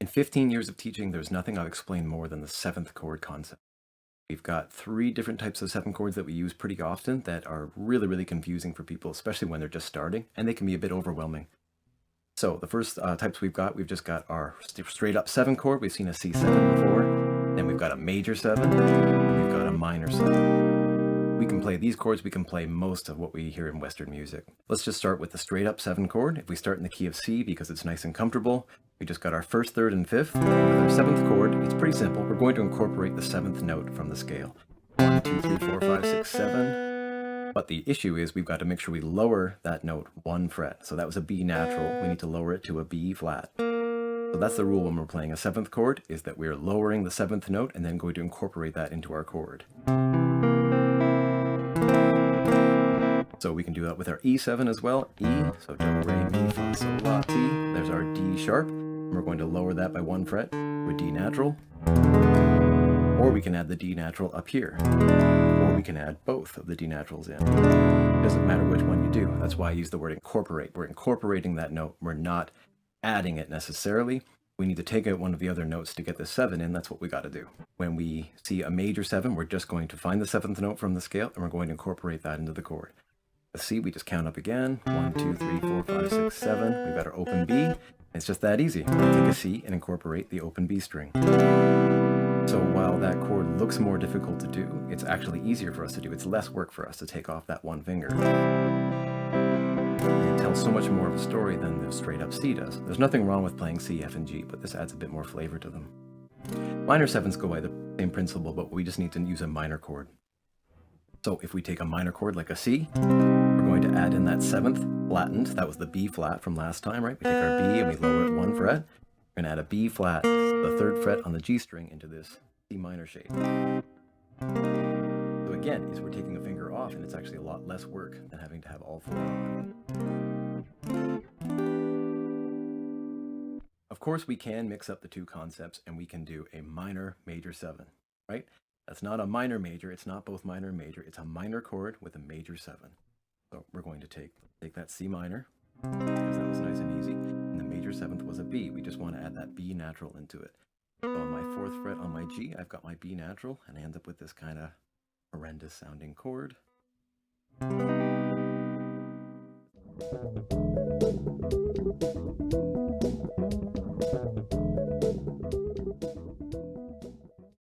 In 15 years of teaching, there's nothing I've explained more than the seventh chord concept. We've got three different types of seven chords that we use pretty often that are really, really confusing for people, especially when they're just starting, and they can be a bit overwhelming. So the first types we've just got our straight up seven chord. We've seen a C7 before. Then we've got a major seven, and we've got a minor seven. We can play these chords, we can play most of what we hear in Western music. Let's just start with the straight up seven chord. If we start in the key of C because it's nice and comfortable, we just got our first, third, and fifth. With our seventh chord, it's pretty simple. We're going to incorporate the seventh note from the scale. 1, 2, 3, 4, 5, 6, 7. But the issue is we've got to make sure we lower that note one fret. So that was a B natural. We need to lower it to a B flat. So that's the rule when we're playing a seventh chord, is that we're lowering the seventh note and then going to incorporate that into our chord. So we can do that with our E7 as well. E, so do, re, mi, fa, sol, la, ti. There's our D sharp. And we're going to lower that by one fret with D natural. Or we can add the D natural up here. Or we can add both of the D naturals in. It doesn't matter which one you do. That's why I use the word incorporate. We're incorporating that note. We're not adding it necessarily. We need to take out one of the other notes to get the seven in. That's what we got to do. When we see a major seven, we're just going to find the seventh note from the scale and we're going to incorporate that into the chord. The C, we just count up again. 1, 2, 3, 4, 5, 6, 7. We've got our open B. It's just that easy. Take a C and incorporate the open B string. So while that chord looks more difficult to do, it's actually easier for us to do. It's less work for us to take off that one finger. And it tells so much more of a story than the straight up C does. There's nothing wrong with playing C, F, and G, but this adds a bit more flavor to them. Minor sevens go by the same principle, but we just need to use a minor chord. So if we take a minor chord like a C, we're going to add in that seventh flattened. That was the B flat from last time, right? We take our B and we lower it one fret. We're going to add a B flat, the third fret on the G string, into this C minor shape. So again, we're taking a finger off, and it's actually a lot less work than having to have all four on. Of course, we can mix up the two concepts, and we can do a minor major seven, right? That's not a minor major. It's not both minor and major. It's a minor chord with a major seven. So we're going to take that C minor, because that was nice and easy. And the major seventh was a B. We just want to add that B natural into it. So on my fourth fret on my G, I've got my B natural, and I end up with this kind of horrendous sounding chord.